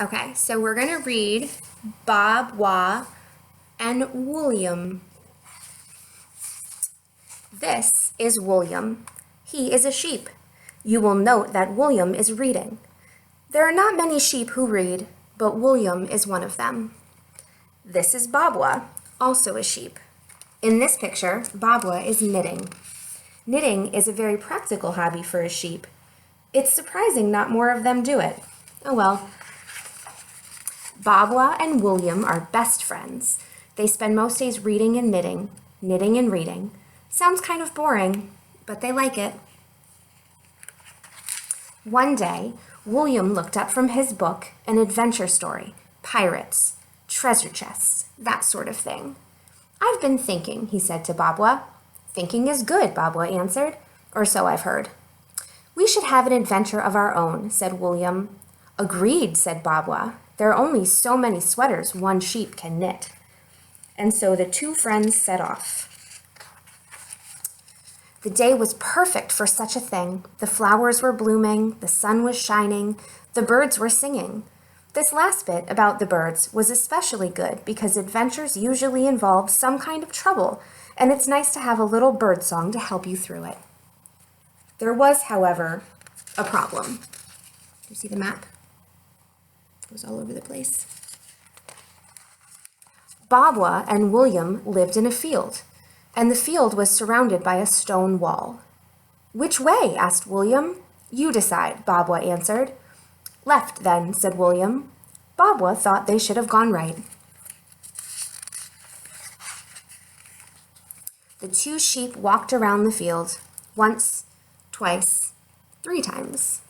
Okay, so we're going to read Baabwaa and Wooliam. This is Wooliam. He is a sheep. You will note that Wooliam is reading. There are not many sheep who read, but Wooliam is one of them. This is Baabwaa, also a sheep. In this picture, Baabwaa is knitting. Knitting is a very practical hobby for a sheep. It's surprising not more of them do it. Oh well. Baabwaa and Wooliam are best friends. They spend most days reading and knitting and reading. Sounds kind of boring, but they like it. One day, Wooliam looked up from his book an adventure story, pirates, treasure chests, that sort of thing. I've been thinking, he said to Baabwaa. Thinking is good, Baabwaa answered, or so I've heard. We should have an adventure of our own, said Wooliam. Agreed, said Baabwaa. There are only so many sweaters one sheep can knit. And so the two friends set off. The day was perfect for such a thing. The flowers were blooming, the sun was shining, the birds were singing. This last bit about the birds was especially good because adventures usually involve some kind of trouble, and it's nice to have a little bird song to help you through it. There was, however, a problem. You see the map? It goes all over the place. Baabwaa and Wooliam lived in a field, and the field was surrounded by a stone wall. Which way? Asked Wooliam. You decide, Baabwaa answered. Left, then, said Wooliam. Baabwaa thought they should have gone right. The two sheep walked around the field, once, twice, 3 times.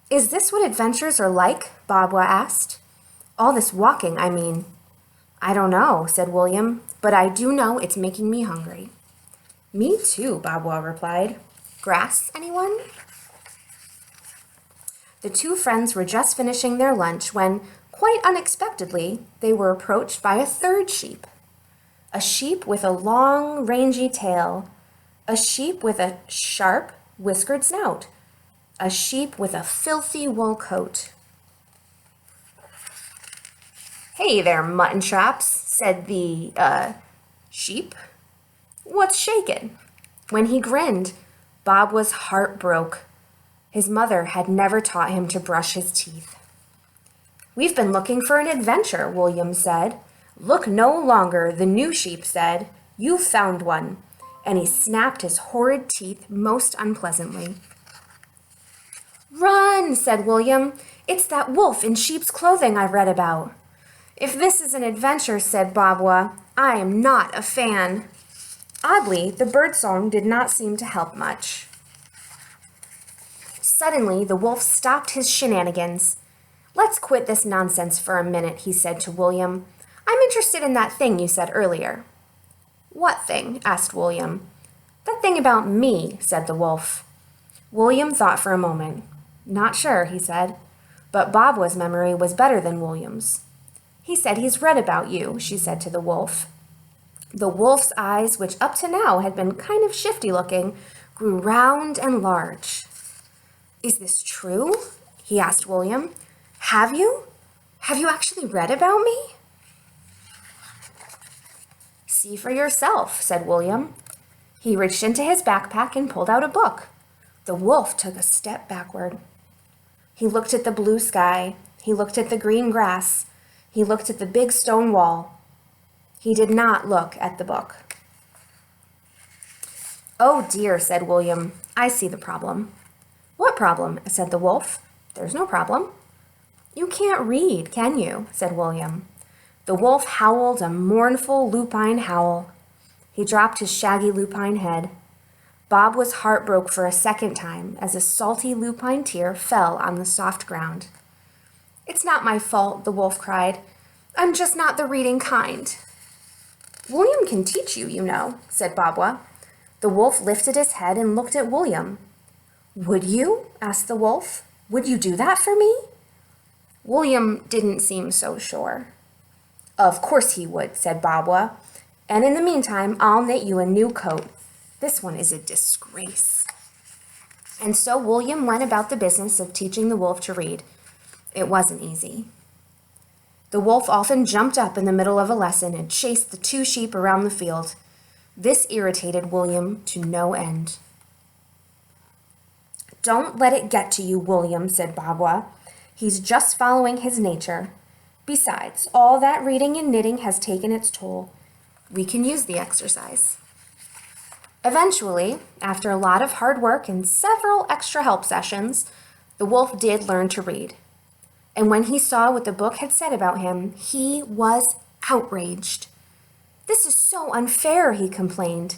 Is this what adventures are like? Baabwaa asked. All this walking, I mean. I don't know, said Wooliam, but I do know it's making me hungry. Me too, Baabwaa replied. Grass, anyone? The two friends were just finishing their lunch when, quite unexpectedly, they were approached by a third sheep. A sheep with a long, rangy tail. A sheep with a sharp, whiskered snout. A sheep with a filthy wool coat. Hey there, mutton chops, said the, sheep. What's shakin'? When he grinned, Baabwaa's heart broke. His mother had never taught him to brush his teeth. We've been looking for an adventure, Wooliam said. Look no longer, the new sheep said. You've found one. And he snapped his horrid teeth most unpleasantly. Run, said Wooliam. It's that wolf in sheep's clothing I read about. If this is an adventure, said Baabwaa, I am not a fan. Oddly, the birdsong did not seem to help much. Suddenly, the wolf stopped his shenanigans. Let's quit this nonsense for a minute, he said to Wooliam. I'm interested in that thing you said earlier. What thing? Asked Wooliam. That thing about me, said the wolf. Wooliam thought for a moment. Not sure, he said. But Baabwaa's memory was better than Wooliam's. He said he's read about you, she said to the wolf. The wolf's eyes, which up to now had been kind of shifty-looking, grew round and large. Is this true? He asked Wooliam. Have you? Have you actually read about me? See for yourself, said Wooliam. He reached into his backpack and pulled out a book. The wolf took a step backward. He looked at the blue sky. He looked at the green grass. He looked at the big stone wall. He did not look at the book. Oh dear, said Wooliam. I see the problem. What problem? Said the wolf. There's no problem. You can't read, can you? Said Wooliam. The wolf howled a mournful lupine howl. He dropped his shaggy lupine head. Baabwaa's heart broke for a second time as a salty lupine tear fell on the soft ground. It's not my fault, the wolf cried. I'm just not the reading kind. Wooliam can teach you, you know, said Baabwaa. The wolf lifted his head and looked at Wooliam. Would you? Asked the wolf. Would you do that for me? Wooliam didn't seem so sure. Of course he would, said Baabwaa. And in the meantime, I'll knit you a new coat. This one is a disgrace. And so Wooliam went about the business of teaching the wolf to read. It wasn't easy. The wolf often jumped up in the middle of a lesson and chased the two sheep around the field. This irritated Wooliam to no end. "Don't let it get to you, Wooliam," said Baabwaa. "He's just following his nature. Besides, all that reading and knitting has taken its toll. We can use the exercise." Eventually, after a lot of hard work and several extra help sessions, the wolf did learn to read. And when he saw what the book had said about him, he was outraged. "This is so unfair," he complained.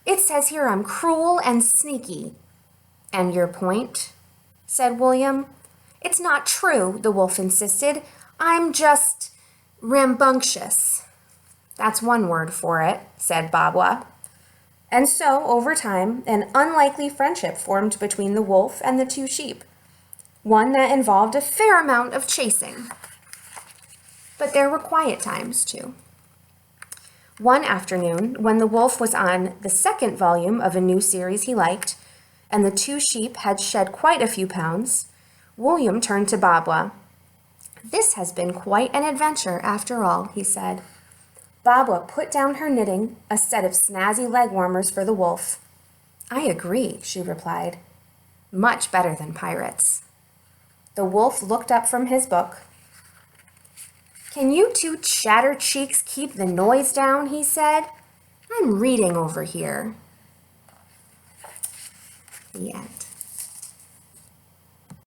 "It says here I'm cruel and sneaky." "And your point?" said Wooliam. "It's not true," the wolf insisted. "I'm just rambunctious." "That's one word for it," said Baabwaa. And so, over time, an unlikely friendship formed between the wolf and the two sheep, one that involved a fair amount of chasing. But there were quiet times, too. One afternoon, when the wolf was on the second volume of a new series he liked, and the two sheep had shed quite a few pounds, Wooliam turned to Baabwaa. "This has been quite an adventure, after all," he said. Baabwaa put down her knitting, a set of snazzy leg warmers for the wolf. "I agree," she replied. "Much better than pirates." The wolf looked up from his book. "Can you two chatter cheeks keep the noise down?" he said. "I'm reading over here." The end.